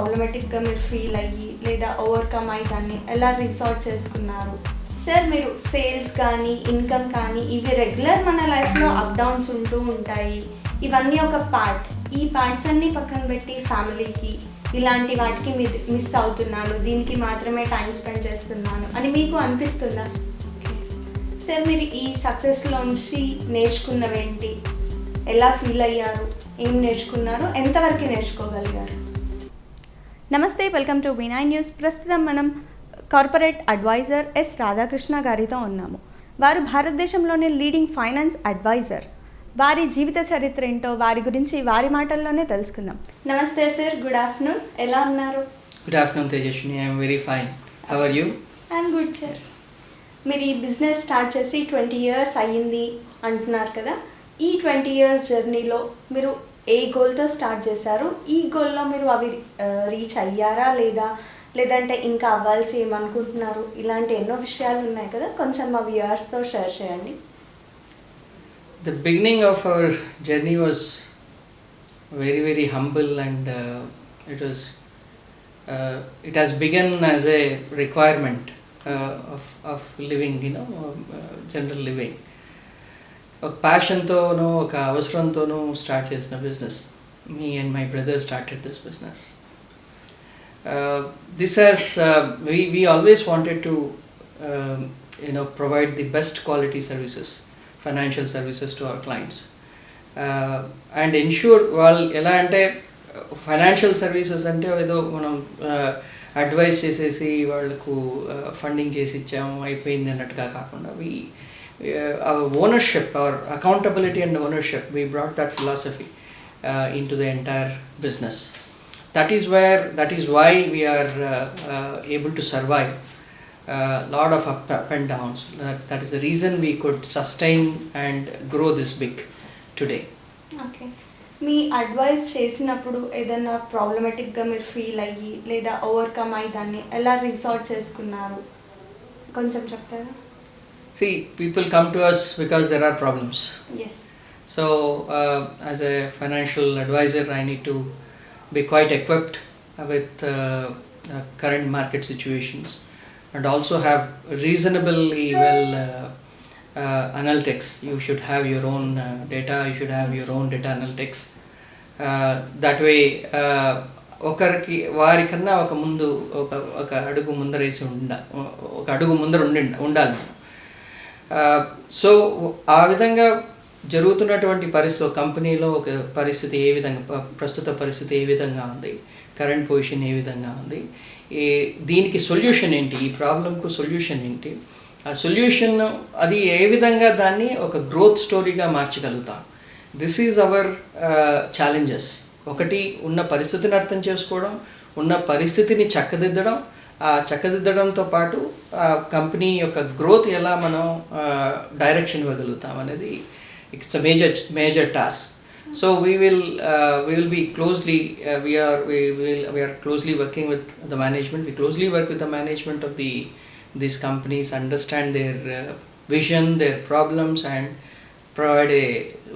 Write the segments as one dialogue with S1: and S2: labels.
S1: ప్రాబ్లమెటిక్గా మీరు ఫీల్ అయ్యి లేదా ఓవర్కమ్ అయ్యి దాన్ని ఎలా రిసార్ట్ చేసుకున్నారు? సార్ మీరు సేల్స్ కానీ ఇన్కమ్ కానీ ఇవి రెగ్యులర్ మన లైఫ్లో అప్ డౌన్స్ ఉంటూ ఉంటాయి, ఇవన్నీ ఒక పార్ట్. ఈ పార్ట్స్ అన్నీ పక్కన పెట్టి ఫ్యామిలీకి ఇలాంటి వాటికి మిస్ అవుతున్నాను, దీనికి మాత్రమే టైం స్పెండ్ చేస్తున్నాను అని మీకు అనిపిస్తుందా? సార్ మీరు ఈ సక్సెస్లోంచి నేర్చుకున్నవేంటి, ఎలా ఫీల్ అయ్యారు, ఏం నేర్చుకున్నారు, ఎంతవరకు నేర్చుకోగలిగారు? నమస్తే, వెల్కమ్ టు V9 న్యూస్. ప్రస్తుతం మనం కార్పొరేట్ అడ్వైజర్ ఎస్ రాధాకృష్ణ గారితో ఉన్నాము. వారు భారతదేశంలోని లీడింగ్ ఫైనాన్స్ అడ్వైజర్. వారి జీవిత చరిత్ర ఏంటో వారి గురించి వారి మాటల్లోనే తెలుసుకుందాం. నమస్తే సార్, గుడ్ ఆఫ్టర్నూన్. ఎలా ఉన్నారు?
S2: Good afternoon Tejaswini, I'm very fine. How are you?
S1: I'm good sir. మీరు ఈ బిజినెస్ స్టార్ట్ చేసి 20 years అయ్యింది అంటున్నారు కదా. ఈ 20 years జర్నీలో మీరు ఏ గోల్తో స్టార్ట్ చేశారు? ఈ గోల్లో మీరు అవి రీచ్ అయ్యారా లేదంటే ఇంకా అవ్వాల్సి ఏమనుకుంటున్నారు? ఇలాంటి ఎన్నో విషయాలు ఉన్నాయి కదా, కొంచెం మా వ్యూవర్స్తో షేర్ చేయండి.
S2: The beginning of our journey was very, very humble, and it has begun as a requirement of living, general living. ఒక ప్యాషన్తోనూ ఒక అవసరంతోనూ స్టార్ట్ చేసిన business. Me and my brother started this business. This has we always wanted to provide the best quality services, financial services to our clients, and ensure వాళ్ళు ఎలా అంటే financial services అంటే ఏదో మనం advice చేసేసి వాళ్ళకు ఫండింగ్ చేసి ఇచ్చాము అయిపోయింది అన్నట్టుగా కాకుండా our ownership, our accountability and ownership, we brought that philosophy into the entire business. That is why we are able to survive lot of up and downs. That is the reason we could sustain and grow this big today.
S1: Okay, me advice చేసినప్పుడు ఏదైనా ప్రాబ్లమెటిక్గా మీరు feel అయ్యి లేదా overcome అయ్యి దాన్ని ఎలా resort చేసుకున్నారు కొంచెం చెప్తారా?
S2: See, people come to us because there are problems.
S1: Yes.
S2: So as a financial advisor, I need to be quite equipped with current market situations, and also have reasonably well analytics. You should have your own data, you should have your own data analytics. That way ఒకరికి వారికన్నా ఒక అడుగు ముందరేసి ఒక అడుగు ముందర ఉండాలి. So ఆ విధంగా జరుగుతున్నటువంటి పరిస్థితిలో కంపెనీలో ఒక పరిస్థితి ఏ విధంగా, ప్రస్తుత పరిస్థితి ఏ విధంగా ఉంది, కరెంట్ పొజిషన్ ఏ విధంగా ఉంది, దీనికి సొల్యూషన్ ఏంటి, ఈ ప్రాబ్లంకు సొల్యూషన్ ఏంటి, ఆ సొల్యూషన్ అది ఏ విధంగా దాన్ని ఒక గ్రోత్ స్టోరీగా మార్చగలుగుతాం. This is our challenges. ఒకటి, ఉన్న పరిస్థితిని అర్థం చేసుకోవడం, ఉన్న పరిస్థితిని చక్కదిద్దడం, ఆ చక్కదిద్దడంతో పాటు ఆ కంపెనీ యొక్క గ్రోత్ ఎలా మనం డైరెక్షన్ ఇవ్వగలుగుతాం అనేది it's a major task. So we will be closely we are closely working with the management. We closely work with the management of these companies, understand their vision, their problems, and provide a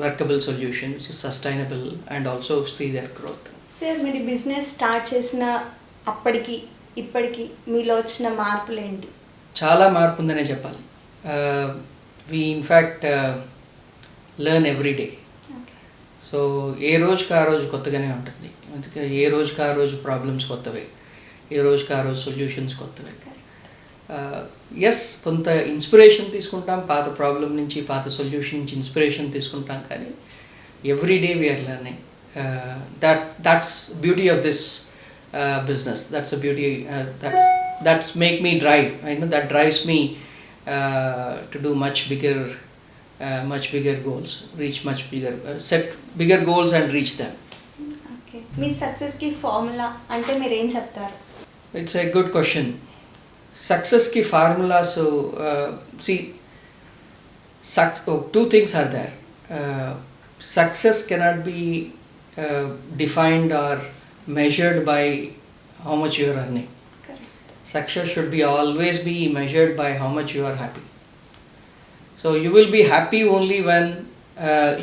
S2: workable solution which is sustainable, and also see their growth.
S1: Sir, మీరు business start చేసిన అప్పటికి ఇప్పటికి మీలో వచ్చిన మార్పులు ఏంటి?
S2: చాలా మార్పు ఉందనే చెప్పాలి. We in fact learn every day. So ఏ రోజుకి ఆ రోజు కొత్తగానే ఉంటుంది. అందుకే ఏ రోజుకి ఆ రోజు ప్రాబ్లమ్స్ కొత్తవే, ఏ రోజుకి ఆ రోజు సొల్యూషన్స్ కొత్తవే. ఎస్, కొంత ఇన్స్పిరేషన్ తీసుకుంటాం పాత ప్రాబ్లం నుంచి, పాత సొల్యూషన్ నుంచి ఇన్స్పిరేషన్ తీసుకుంటాం, కానీ every day we're learning. that's beauty of this business. That's a beauty that's make me drive. I know that drives me to do much bigger goals, reach much bigger, set bigger goals and reach them.
S1: Okay, me success కి formula అంటే మీరు ఏం చెప్తారు?
S2: It's a good question. Success ki formula, so see, two things are there. Success cannot be defined or measured by how much you are earning.
S1: Correct.
S2: Success should be always be measured by how much you are happy. So you will be happy only when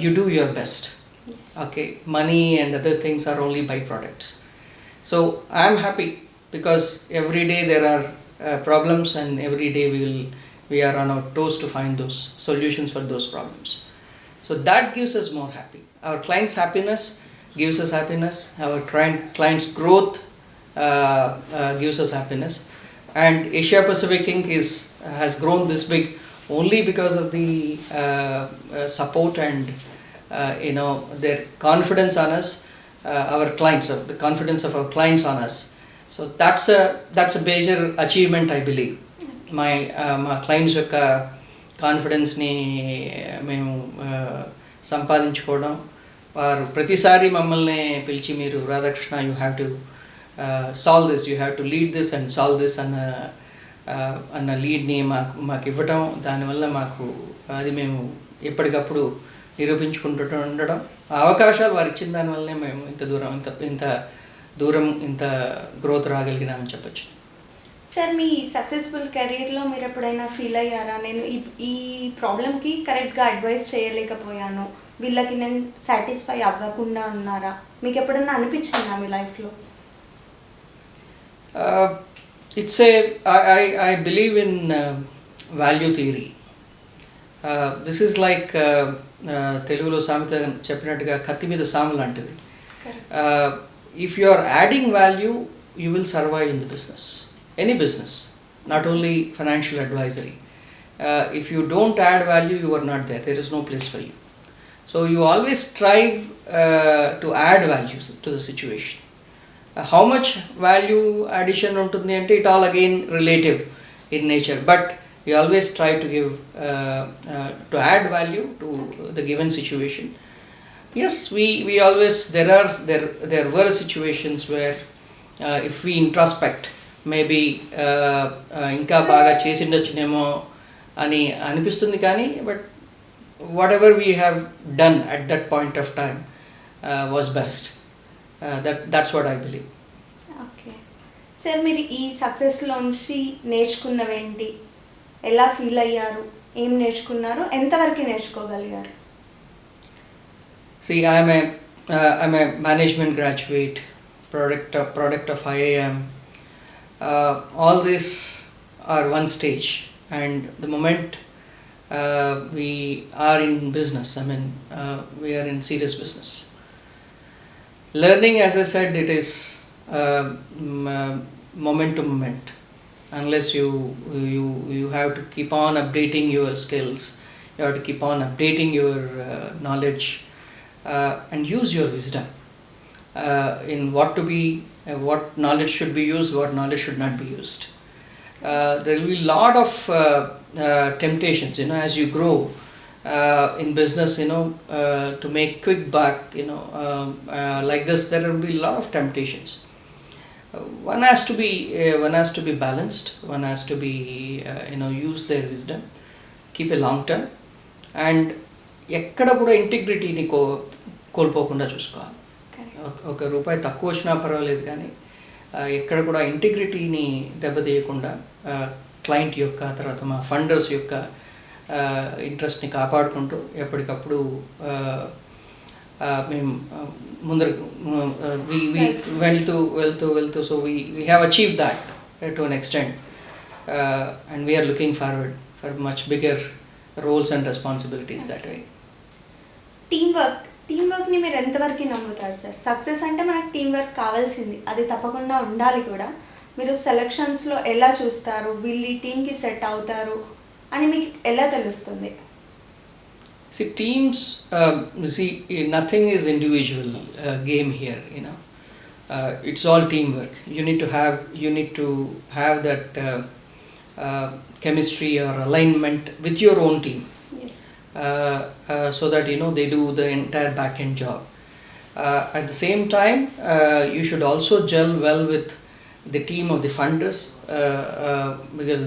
S2: you do your best.
S1: Yes.
S2: Okay, money and other things are only byproducts. So I am happy because every day there are problems, and every day we are on our toes to find those solutions for those problems. So that gives us more happy. Our clients happiness gives us happiness. Our clients growth gives us happiness. And Asia Pacific Inc. has grown this big only because of the support and their confidence on us, our clients, the confidence of our clients on us. So that's a major achievement, I believe. మా clients యొక్క కాన్ఫిడెన్స్ని మేము సంపాదించుకోవడం, వారు ప్రతిసారి మమ్మల్ని పిలిచి, మీరు Radhakrishna, you have to solve this, you have to lead this and solve this అన్న లీడ్ని మాకు ఇవ్వటం, దానివల్ల మాకు అది మేము ఎప్పటికప్పుడు నిరూపించుకుంటూ ఉండడం, ఆ అవకాశాలు వారు ఇచ్చిన దానివల్లనే మేము ఇంత గ్రోత్ రాగలిగినామని చెప్పచ్చు.
S1: సార్, మీ సక్సెస్ఫుల్ కెరీర్లో మీరు ఎప్పుడైనా ఫీల్ అయ్యారా, నేను ఈ ప్రాబ్లంకి కరెక్ట్గా అడ్వైస్ చేయలేకపోయాను, వీళ్ళకి నేను సాటిస్ఫై అవ్వకుండా ఉన్నారా? మీకు ఎప్పుడన్నా అనిపించిందా మీ లైఫ్లో?
S2: I believe in value theory. This is like తెలుగులో సామెత చెప్పినట్టుగా కత్తి మీద సాము లాంటిది. If you are adding value, you will survive in the business, any business, not only financial advisory. If you don't add value, you are not there, there is no place for you. So you always strive to add value to the situation. How much value addition untundi ante, it all again relative in nature, but we always try to give to add value to the given situation. Yes, we always, there were situations where if we introspect, maybe ఇంకా బాగా చేసిండొచ్చునేమో అని అనిపిస్తుంది, కానీ but whatever we have done at that point of time was best. That's what I believe.
S1: Okay sir, మీరు ఈ సక్సెస్లోంచి నేర్చుకున్నవేంటి, ఎలా feel అయ్యారు, ఏం నేర్చుకున్నారు, ఎంతవరకు నేర్చుకోగలిగారు?
S2: See, I'm a management graduate, product of IIM. All these are one stage, and the moment we are in business, we are in serious business. Learning, as I said, it is moment to moment. Unless you have to keep on updating your skills, you have to keep on updating your knowledge, and use your wisdom in what knowledge should be used, what knowledge should not be used. There will be a lot of temptations, as you grow in business, to make quick buck, like this, there will be a lot of temptations. One has to be balanced, one has to be use their wisdom, keep a long term, and ఎక్కడ కూడా ఇంటిగ్రిటీని కోల్పోకుండా చూసుకోవాలి. ఒక రూపాయి తక్కువ వచ్చినా పర్వాలేదు, కానీ ఎక్కడ కూడా ఇంటిగ్రిటీని దెబ్బతీయకుండా క్లయింట్ యొక్క, తర్వాత మా ఫండర్స్ యొక్క ఇంట్రెస్ట్ని కాపాడుకుంటూ ఎప్పటికప్పుడు మేము ముందరకు వెళ్తూ so we have achieved that to an extent, and we are looking forward for much bigger roles and responsibilities that way.
S1: టీంవర్క్ని మీరు ఎంతవరకు నమ్ముతారు సార్? సక్సెస్ అంటే మనకు టీంవర్క్ కావాల్సింది, అది తప్పకుండా ఉండాలి కూడా. మీరు సెలక్షన్స్లో ఎలా చూస్తారు, వీళ్ళు ఈ టీంకి సెట్ అవుతారు అని మీకు ఎలా తెలుస్తుంది?
S2: See, teams, nothing is individual game here, it's all teamwork. You need to have that chemistry or alignment with your own team.
S1: Yes.
S2: So that they do the entire back end job. At the same time, you should also gel well with the team of the funders, because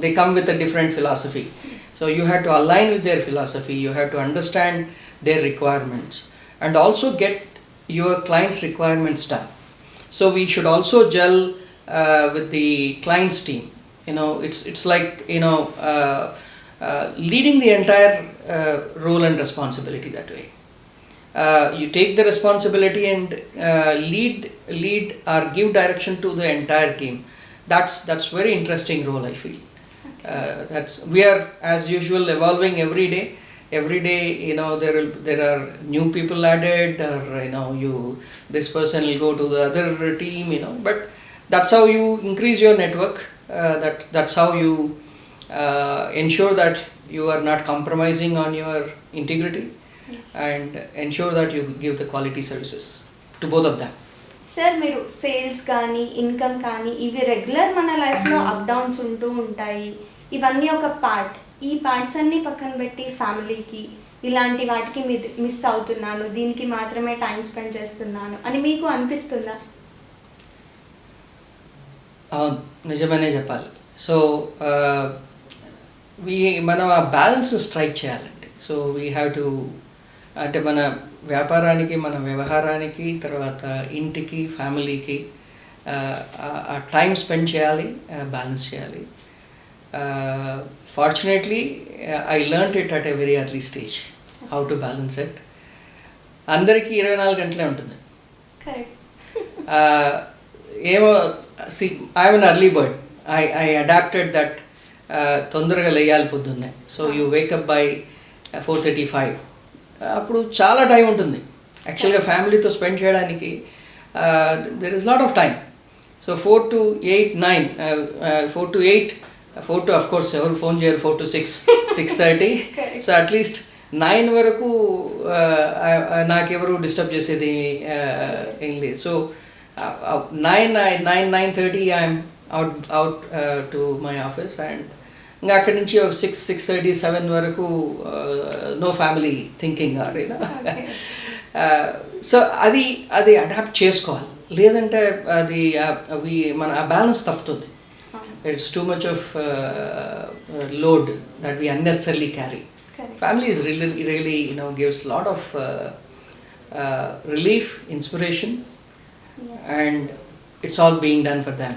S2: they come with a different philosophy.
S1: Yes.
S2: So you have to align with their philosophy, you have to understand their requirements, and also get your clients' requirements done. So we should also gel with the client's team. It's like leading the entire role and responsibility that way. you take the responsibility and lead or give direction to the entire team. That's very interesting role, I feel. That's we are as usual evolving every day. Every day, there are new people added, or this person will go to the other team, but that's how you increase your network. That's how you ensure that you are not compromising on your integrity, and ensure that you give the quality services to both of them.
S1: Sir మీరు sales కానీ income కానీ ఇవి regular మన లైఫ్లో up downs ఉంటూ ఉంటాయి. ఇవన్నీ ఒక పార్ట్. ఈ పార్ట్స్ అన్నీ పక్కన పెట్టి ఫ్యామిలీకి ఇలాంటి వాటికి మిస్ అవుతున్నాను, దీనికి మాత్రమే టైం స్పెండ్ చేస్తున్నాను అని మీకు అనిపిస్తుందా?
S2: అవును, నిజమనే చెప్పాలి. సో మనం ఆ బ్యాలెన్స్ స్ట్రైక్ చేయాలండి. సో వీ హ్యావ్ టు, అంటే మన వ్యాపారానికి, మన వ్యవహారానికి, తర్వాత ఇంటికి, ఫ్యామిలీకి ఆ టైం స్పెండ్ చేయాలి, బ్యాలెన్స్ చేయాలి. Fortunately I learned it at a very early stage how to balance it. అందరికీ 24 గంటలే ఉంటుంది. ఏమో I'm an early bird. I adapted that. తొందరగా లేయాలి పొద్దున్నే. So you wake up by 4:35. అప్పుడు చాలా టైం ఉంటుంది యాక్చువల్గా ఫ్యామిలీతో స్పెండ్ చేయడానికి. There is lot of time. So 4 to 8, 9, 4 to 8, 4 to, of course ఎవరు ఫోన్ చేయరు, 4 to 6, 6:30. సో అట్లీస్ట్ 9 వరకు నాకెవరు డిస్టర్బ్ చేసేది ఏం లేదు. So 9:30 I'm out to my office, and ఇంకా అక్కడి నుంచి 6, 6:30, 7 వరకు no family thinking or so అది అడాప్ట్ చేసుకోవాలి. లేదంటే అది మన ఆ బ్యాలెన్స్ తప్పుతుంది. It's too much of load that we unnecessarily carry. Family is really gives a lot of relief, inspiration, and it's all being done for them,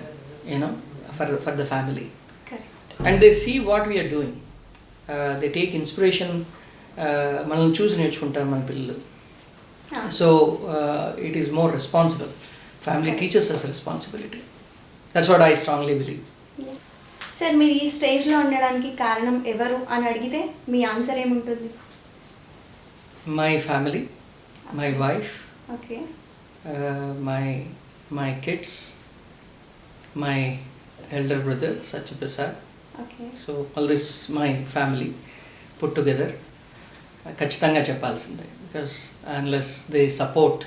S2: for the family. Correct. And they see what we are doing. They take inspiration. Manalni choose నేర్చుకుంటారు మన పిల్లలు. So it is more responsible. Family teaches us responsibility. That's what I strongly believe.
S1: Sir, మీరు ఈ స్టేజ్లో ఉండడానికి కారణం ఎవరు అని అడిగితే మీ ఆన్సర్ ఏముంటుంది?
S2: My family, my wife,
S1: okay,
S2: my kids, my elder brother Satyaprasad.
S1: Okay.
S2: So all this my family put together. ఖచ్చితంగా చెప్పాల్సిందే, బికాస్ అన్లెస్ దే సపోర్ట్,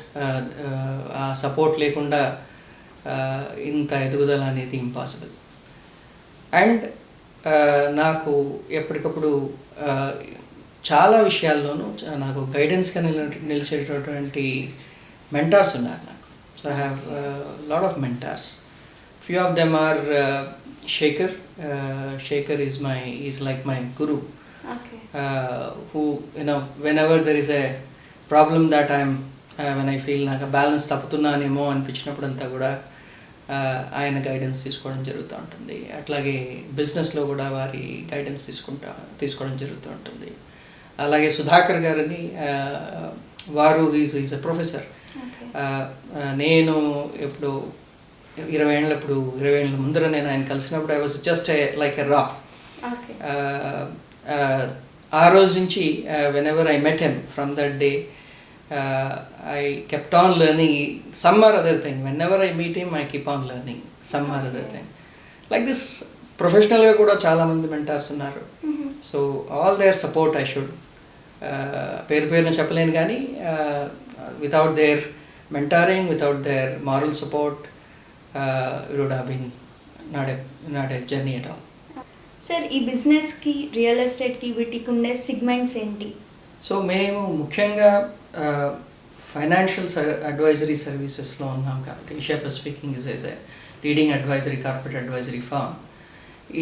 S2: ఆ సపోర్ట్ లేకుండా ఇంత ఎదుగుదల అనేది ఇంపాసిబుల్. అండ్ నాకు ఎప్పటికప్పుడు చాలా విషయాల్లోనూ నాకు గైడెన్స్గా నిలిచేటటువంటి మెంటార్స్ ఉన్నారు నాకు. So I have lot of mentors. Few of them are Shekhar. Shekhar is like my guru.
S1: Okay.
S2: Who, whenever there is a problem that when I feel నాకు బ్యాలెన్స్ తప్పుతున్నానేమో అనిపించినప్పుడు అంతా కూడా ఆయన గైడెన్స్ తీసుకోవడం జరుగుతూ ఉంటుంది. అట్లాగే బిజినెస్లో కూడా వారి గైడెన్స్ తీసుకోవడం జరుగుతూ ఉంటుంది. అలాగే సుధాకర్ గారిని, వారు ఈజ్ ఎ ప్రొఫెసర్. నేను ఎప్పుడు 20 ఏళ్ళ ముందర నేను ఆయన కలిసినప్పుడు I was just like a రా. ఆ రోజు నుంచి whenever I met him from that day I kept on learning some or other thing. Whenever I meet him, I keep on learning some or other thing. Like this, professionally kuda chaala mandi mentors unnaru. So all their support I should పేరున చెప్పలేను కానీ without their mentoring, without their moral support, it would have been not a journey at all.
S1: Sir, ఈ బిజినెస్కి, real ఎస్టేట్కి, వీటికి ఉండే segments ఏంటి?
S2: So మేము ముఖ్యంగా ఫైనాన్షియల్ అడ్వైజరీ సర్వీసెస్లో ఉన్నాం కాబట్టి Asia Pacific is a leading advisory, corporate advisory firm.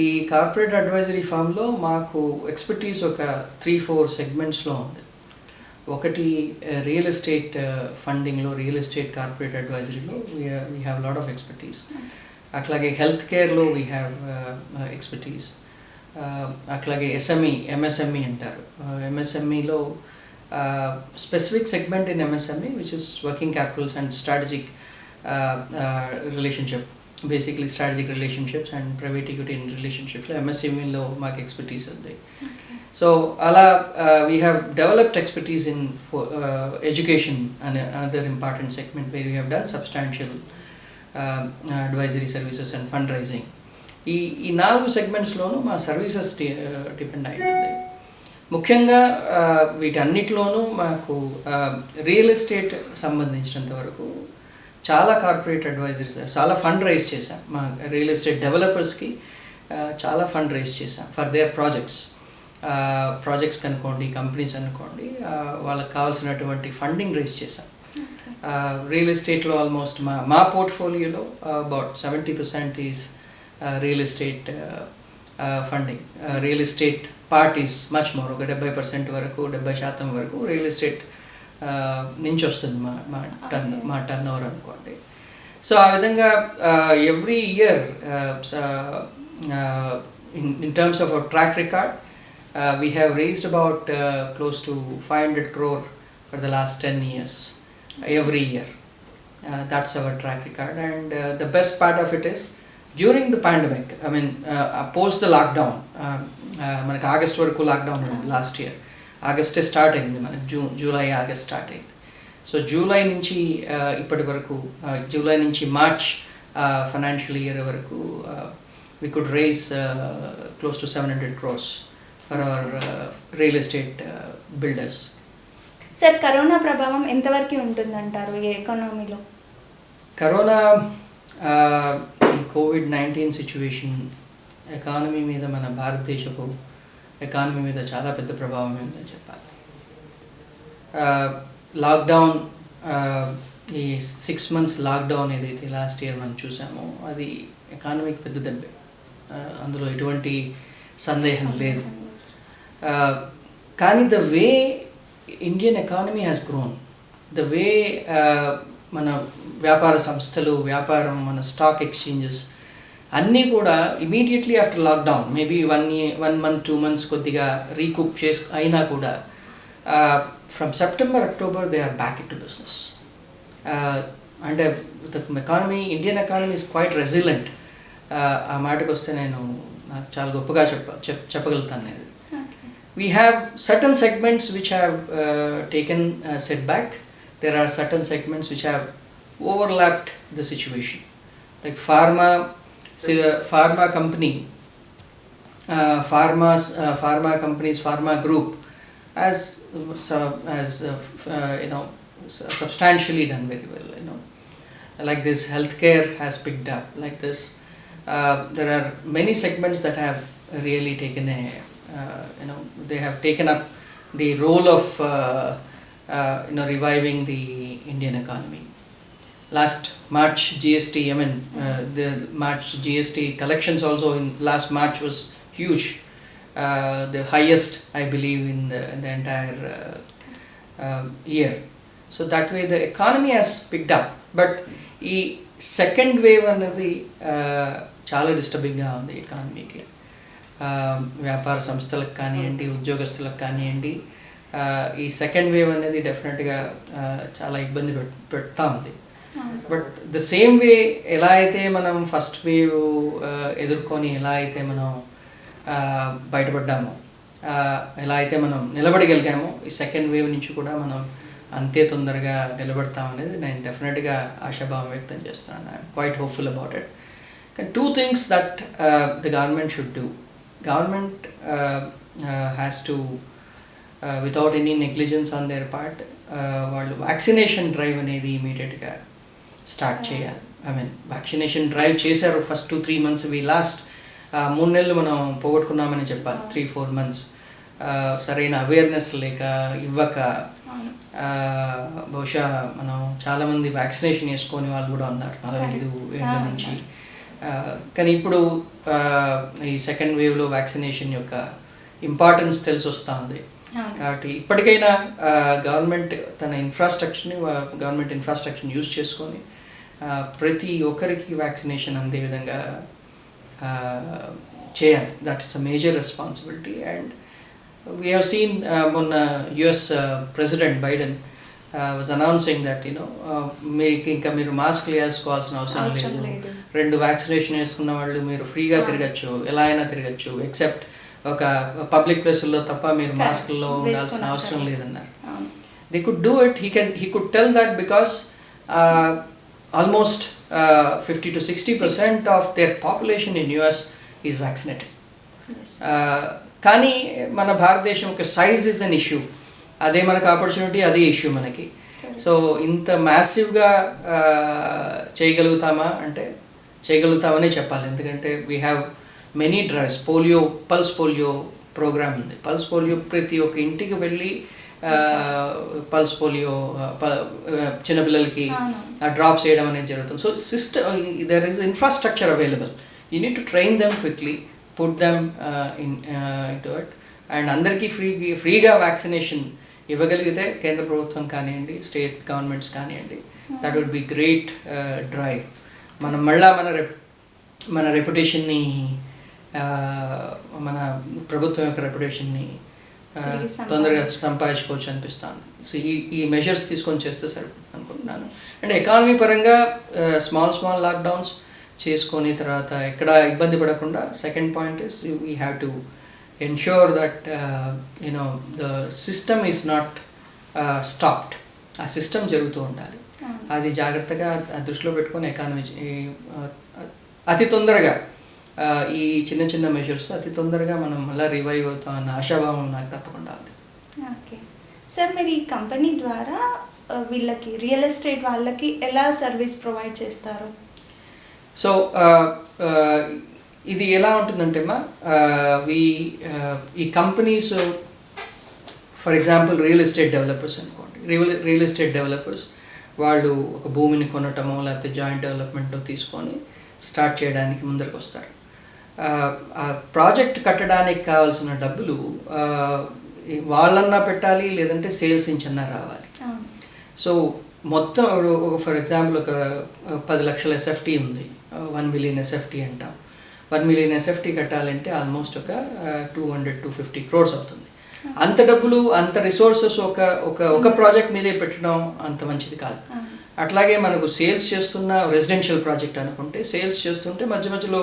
S2: ఈ కార్పొరేట్ అడ్వైజరీ ఫామ్లో మాకు ఎక్స్పర్టీస్ ఒక 3-4 సెగ్మెంట్స్లో ఉంది. ఒకటి రియల్ ఎస్టేట్ ఫండింగ్లో, రియల్ ఎస్టేట్ కార్పొరేట్ అడ్వైజరీలో we have lot of expertise. అట్లాగే హెల్త్ కేర్లో వీ హ్యావ్ ఎక్స్పర్టీస్. అట్లాగే ఎంఎస్ఎంఈ అంటారు. ఎంఎస్ఎంఈలో specific segment in MSME, which is working capitals and strategic relationship, basically strategic relationships and private equity relationships. MSME లో మాకు expertise ఉంది. So అలా we have developed expertise in education and another important segment where we have done substantial advisory services and fundraising. ఈ 4 సెగ్మెంట్స్లోనూ మా services depend అయి ఉంటుంది. ముఖ్యంగా వీటన్నిటిలోనూ మాకు రియల్ ఎస్టేట్ సంబంధించినంత వరకు చాలా కార్పొరేట్ అడ్వైజరీస్, చాలా ఫండ్ రైజ్ చేశాం. మా రియల్ ఎస్టేట్ డెవలపర్స్కి చాలా ఫండ్ రైజ్ చేశాం ఫర్ దేర్ ప్రాజెక్ట్స్ కనుకోండి, కంపెనీస్ అనుకోండి, వాళ్ళకి కావాల్సినటువంటి ఫండింగ్ రైజ్ చేశాం. రియల్ ఎస్టేట్లో ఆల్మోస్ట్ మా పోర్ట్ఫోలియోలో about 70% is real estate funding. Real estate part is much more, ఒక 70% వరకు, 70% వరకు రియల్ ఎస్టేట్ నుంచి వస్తుంది మా టర్న్ ఓవర్ అనుకోండి. సో ఆ విధంగా every year in terms of our track record we have raised about close to 500 crore for the last 10 years every year. That's our track record, and the best part of it is during the pandemic, I mean post the lockdown, మనకి August వరకు lockdown ఉంది last year. ఆగస్టే start అయింది, మనకి July August start అయింది. So July నుంచి ఇప్పటి వరకు, July నుంచి మార్చ్ ఫైనాన్షియల్ ఇయర్ వరకు we could raise close to 700 crores for our real estate builders.
S1: Sir, corona ప్రభావం ఎంతవరకు ఉంటుందంటారు ఈ ఎకానమీలో?
S2: కరోనా కోవిడ్-19 సిచ్యువేషన్ ఎకానమీ మీద, మన భారతదేశపు ఎకానమీ మీద చాలా పెద్ద ప్రభావం ఉందని చెప్పాలి. లాక్డౌన్, ఈ 6 months లాక్డౌన్ ఏదైతే లాస్ట్ ఇయర్ మనం చూసామో అది ఎకానమీకి పెద్ద దెబ్బే, అందులో ఎటువంటి సందేహం లేదు. కానీ the way Indian economy has grown, the way మన వ్యాపార సంస్థలు, వ్యాపారం, మన స్టాక్ ఎక్స్చేంజెస్ అన్నీ కూడా immediately after lockdown, maybe 1 month 2 months కొద్దిగా రీకూప్ అయినా కూడా from September October they are back in to business. అంటే the economy, Indian economy is quite resilient. ఆ మాటకు వస్తే నాకు చాలా గొప్పగా చెప్పగలుగుతాను నేను. We have certain segments which have taken a setback. There are certain segments which have overlapped the situation. Like pharma company, pharma companies, pharma group has substantially done very well. Like this, healthcare has picked up. Like this, there are many segments that have really taken they have taken up the role of reviving the Indian economy. Last March GST, the March GST collections also in last March was huge, the highest I believe in the entire year. So that way the economy has picked up, but ఈ second wave అన్నది చాలా డిస్టర్బింగ్గా ఉంది ఎకానమీకి. వ్యాపార సంస్థలకు కానివ్వండి, ఉద్యోగస్తులకు కానివ్వండి, ఈ సెకండ్ వేవ్ అనేది డెఫినెట్గా చాలా ఇబ్బంది పెడతా ఉంది. బట్ ద సేమ్ వే ఎలా అయితే మనం ఫస్ట్ వేవ్ ఎదుర్కొని ఎలా అయితే మనం బయటపడ్డామో, ఎలా అయితే మనం నిలబడగలిగామో, ఈ సెకండ్ వేవ్ నుంచి కూడా మనం అంతే తొందరగా నిలబడతామనేది నేను డెఫినెట్గా ఆశాభావం వ్యక్తం చేస్తున్నాను. I'm quite hopeful about it. కానీ 2 things that the government should do. Government has to, without any negligence on their part, వాళ్ళు వ్యాక్సినేషన్ డ్రైవ్ అనేది ఇమీడియట్గా స్టార్ట్ చేయాలి. వ్యాక్సినేషన్ డ్రైవ్ చేశారు ఫస్ట్ 2-3 months. లాస్ట్ 3 నెలలు మనం పోగొట్టుకున్నామని చెప్పాలి, 3-4 months. సరైన అవేర్నెస్ లేక, ఇవ్వక, బహుశా మనం చాలామంది వ్యాక్సినేషన్ వేసుకొని వాళ్ళు కూడా ఉన్నారు 45 ఏళ్ళ నుంచి. కానీ ఇప్పుడు ఈ సెకండ్ వేవ్లో వ్యాక్సినేషన్ యొక్క ఇంపార్టెన్స్ తెలిసి వస్తూ ఉంది. కాబట్టి ఇప్పటికైనా గవర్నమెంట్ తన ఇన్ఫ్రాస్ట్రక్చర్ని యూజ్ చేసుకొని ప్రతి ఒక్కరికి వ్యాక్సినేషన్ అందే విధంగా చేయాలి. That is a major responsibility. And We have seen on US President Biden was announcing that మీకు ఇంకా మీరు మాస్క్లు వేసుకోవాల్సిన అవసరం లేదు, 2 వ్యాక్సినేషన్ వేసుకున్న వాళ్ళు మీరు ఫ్రీగా తిరగచ్చు, ఎలా అయినా తిరగచ్చు, ఎక్సెప్ట్ ఒక పబ్లిక్ ప్లేసుల్లో తప్ప మీరు మాస్క్లో ఉండాల్సిన అవసరం లేదన్నారు. They could do it. He could tell that because almost 50 to 60% of their population in US is vaccinated. కానీ మన భారతదేశం ఒక సైజ్ ఇస్ అన్ ఇష్యూ, అదే మనకు ఆపర్చునిటీ, అదే ఇష్యూ మనకి. సో ఇంత మ్యాసివ్గా చేయగలుగుతామా అంటే చేయగలుగుతామనే చెప్పాలి. ఎందుకంటే we have many drives. Polio, pulse polio program ఉంది. పల్స్ పోలియో ప్రతి ఒక్క ఇంటికి వెళ్ళి పల్స్ పోలియో చిన్నపిల్లలకి డ్రాప్స్ చేయడం అనేది జరుగుతుంది. So there is infrastructure available. You need to train them quickly, put them into it. And అందరికీ ఫ్రీగా వ్యాక్సినేషన్ ఇవ్వగలిగితే కేంద్ర ప్రభుత్వం కానివ్వండి, స్టేట్ గవర్నమెంట్స్ కానివ్వండి, that would be great drive. మనం మళ్ళా మన రెప్యుటేషన్ని, మన ప్రభుత్వం యొక్క రెప్యుటేషన్ని తొందరగా సంపాదించుకోవచ్చు అనిపిస్తుంది. సో ఈ మెజర్స్ తీసుకొని చేస్తే సరిపోతుంది అనుకుంటున్నాను. అండ్ ఎకానమీ పరంగా స్మాల్ లాక్డౌన్స్ చేసుకొని తర్వాత ఎక్కడ ఇబ్బంది పడకుండా, second point is we have to ensure that the system is not stopped. ఆ సిస్టమ్ జరుగుతూ ఉండాలి. అది జాగ్రత్తగా దృష్టిలో పెట్టుకొని ఎకానమీ అతి తొందరగా ఈ చిన్న మెజర్స్ అతి తొందరగా మనం మళ్ళీ రివైవ్ అవుతాం అన్న ఆశాభావం నాకు తప్పకుండా ఉంది.
S1: ఓకే సార్, మీరు ఈ కంపెనీ ద్వారా వీళ్ళకి రియల్ ఎస్టేట్ వాళ్ళకి ఎలా సర్వీస్ ప్రొవైడ్ చేస్తారు?
S2: సో ఇది ఎలా ఉంటుందంటే ఈ companies, for example real estate developers అనుకోండి. రియల్ ఎస్టేట్ డెవలపర్స్ వాళ్ళు ఒక భూమిని కొనటమో లేకపోతే జాయింట్ డెవలప్మెంట్ తీసుకొని స్టార్ట్ చేయడానికి ముందరికి వస్తారు. ఆ ప్రాజెక్ట్ కట్టడానికి కావాల్సిన డబ్బులు వాళ్ళన్నా పెట్టాలి, లేదంటే సేల్స్ నుంచి అన్నా రావాలి. సో మొత్తం ఫర్ ఎగ్జాంపుల్ ఒక 10 లక్షల ఎస్ఎఫ్టీ ఉంది, 1 మిలియన్ ఎస్ఎఫ్టీ అంటాం. 1 మిలియన్ ఎస్ఎఫ్టీ కట్టాలంటే ఆల్మోస్ట్ ఒక 200-250 crores అవుతుంది. అంత డబ్బులు, అంత రిసోర్సెస్ ఒక ప్రాజెక్ట్ మీదే పెట్టడం అంత మంచిది కాదు. అట్లాగే మనకు సేల్స్ చేస్తున్న రెసిడెన్షియల్ ప్రాజెక్ట్ అనుకుంటే సేల్స్ చేస్తుంటే మధ్యలో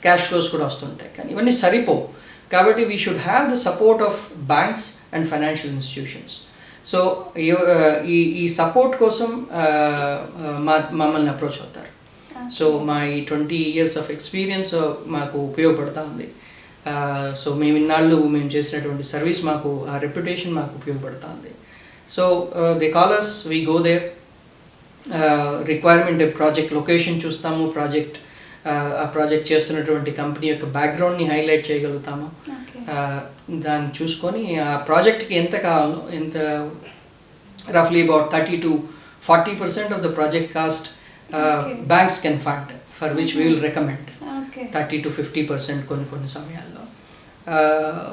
S2: క్యాష్ ఫ్లోస్ కూడా వస్తుంటాయి, కానీ ఇవన్నీ సరిపోవు. కాబట్టి we should have the support of banks and financial institutions. So ఈ సపోర్ట్ కోసం మమ్మల్ని అప్రోచ్ అవుతారు. సో మా ఈ 20 years ఆఫ్ ఎక్స్పీరియన్స్ మాకు ఉపయోగపడుతూ ఉంది. సో మేము చేసినటువంటి సర్వీస్, మాకు ఆ రెప్యుటేషన్ మాకు ఉపయోగపడుతూ ఉంది. So they call us, we go there. Requirement project location చూస్తాము, ఆ ప్రాజెక్ట్ చేస్తున్నటువంటి కంపెనీ యొక్క బ్యాక్గ్రౌండ్ని హైలైట్ చేయగలుగుతాము. దాన్ని చూసుకొని ఆ ప్రాజెక్ట్కి ఎంత కావాలో, ఎంత రఫ్లీ about 30-40% of the project cost banks can fund, for which we will recommend. 30-50% కొన్ని సమయాల్లో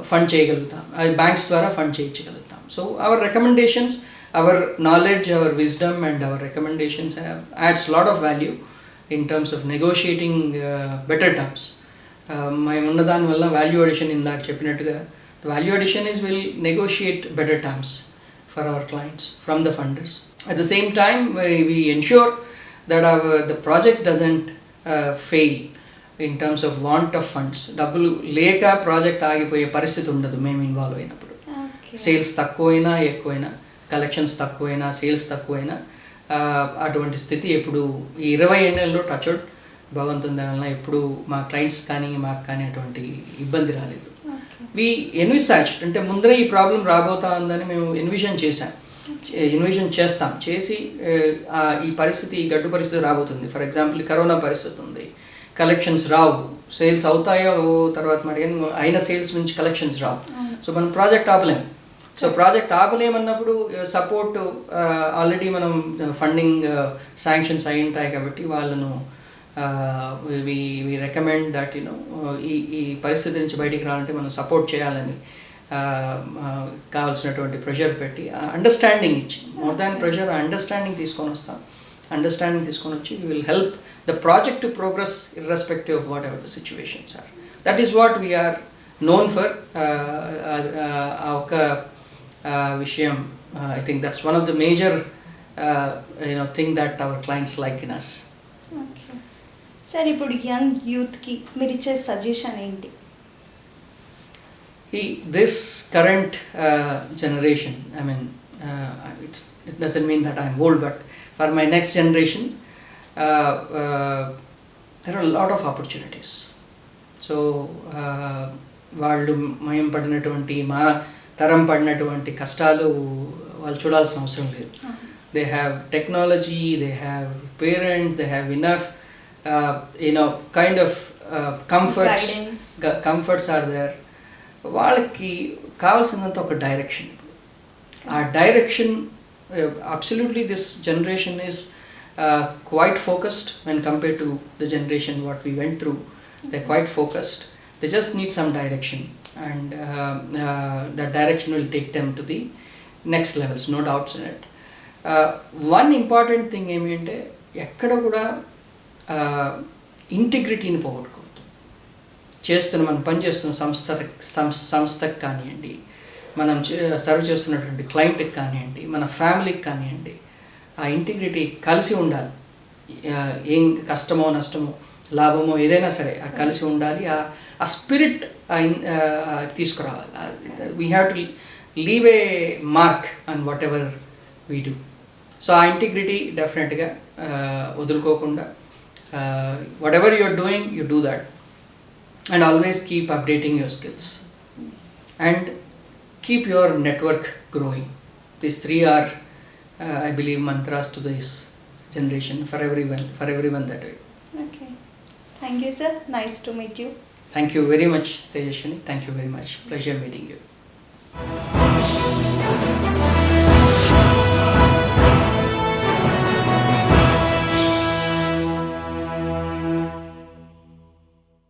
S2: ఫండ్ చేయగలుగుతాం. అది బ్యాంక్స్ ద్వారా ఫండ్ చేయించగలుగుతాం. So our recommendations, our knowledge, our wisdom and our recommendations adds lot of value in terms of negotiating better terms. మేము ఉన్న దాని వల్ల వాల్యూ అడిషన్ ఇందాక చెప్పినట్టుగా value addition is will negotiate better terms for our clients from the funders. At the same time we ensure that the project doesn't fail in terms of want of funds. డబ్బులు లేక project ఆగిపోయే పరిస్థితి ఉండదు మేము involve అయినప్పుడు. Sales తక్కువైనా ఎక్కువైనా, collections తక్కువైనా, సేల్స్ తక్కువైనా, అటువంటి స్థితి ఎప్పుడు ఈ 20 ఏళ్లలో టచ్వుడ్ భగవంతుని దానివల్ల ఎప్పుడు మా క్లయింట్స్ కానీ మాకు కానీ అటువంటి ఇబ్బంది రాలేదు. వి ఎన్విసాజ్ అంటే ముందరే ఈ ప్రాబ్లం రాబోతా ఉందని మేము ఎన్విజన్ చేస్తాం. చేసి ఈ పరిస్థితి, ఈ గడ్డు పరిస్థితి రాబోతుంది. ఫర్ ఎగ్జాంపుల్ కరోనా పరిస్థితి ఉంది, కలెక్షన్స్ రావు, సేల్స్ అవుతాయో తర్వాత మరి అయిన సేల్స్ నుంచి కలెక్షన్స్ రావు. సో మనం ప్రాజెక్ట్ ఆపలేము. సో ప్రాజెక్ట్ ఆపలేమన్నప్పుడు సపోర్ట్ ఆల్రెడీ మనం ఫండింగ్ శాంక్షన్స్ అయి ఉంటాయి కాబట్టి వాళ్ళను వి రికమెండ్ దట్ ఈ పరిస్థితి నుంచి బయటికి రావాలంటే మనం సపోర్ట్ చేయాలని కావాల్సినటువంటి ప్రెషర్ పెట్టి అండర్స్టాండింగ్ ఇచ్చి, మోర్ దాన్ ప్రెషర్ అండర్స్టాండింగ్ తీసుకొని వస్తాం. అండర్స్టాండింగ్ తీసుకొని వచ్చి we will help the project to progress irrespective of whatever the situations are. That is what we are known for ఆ ఒక విషయం. I think that's one of the major thing that our clients like in us.
S1: Okay sir, ఇప్పుడు young యూత్కి మీరు ఇచ్చే suggestion ఏంటి?
S2: This current generation, I mean, it doesn't mean that I'm old, but for my next generation, there are a lot of opportunities. So వాళ్ళు మేము పడినటువంటి మా తరం పడినటువంటి కష్టాలు వాళ్ళు చూడాల్సిన అవసరం లేదు. They have technology, they have parents, they have enough kind of comforts are there. వాళ్ళకి కావాల్సినంత ఒక డైరెక్షన్. ఆ direction, absolutely this generation is quite focused when compared to the generation what we went through. They're quite focused. They just need some direction, and that direction will take them to the next levels, no doubts in it. One important thing ఏమంటే ఎక్కడ కూడా ఇంటిగ్రిటీని పోగొట్టుకోవద్దు. మనం పనిచేస్తున్న సంస్థకు కానివ్వండి, మనం serve చేస్తున్నటువంటి క్లయింట్కి కానివ్వండి, మన ఫ్యామిలీకి కానివ్వండి, ఆ ఇంటిగ్రిటీ కలిసి ఉండాలి. ఏం కష్టమో నష్టమో లాభమో ఏదైనా సరే ఆ కలిసి ఉండాలి. ఆ స్పిరిట్ తీసుకురావాలి. We have to leave a mark on whatever we do. So ఆ ఇంటిగ్రిటీ డెఫినెట్గా వదులుకోకుండా whatever you are doing, you do that. And always keep updating your skills, and keep your network growing. These three are I believe mantras to this generation for everyone that way.
S1: Okay, thank you sir, nice to meet you.
S2: Thank you very much Tejaswini, thank you very much, pleasure meeting you.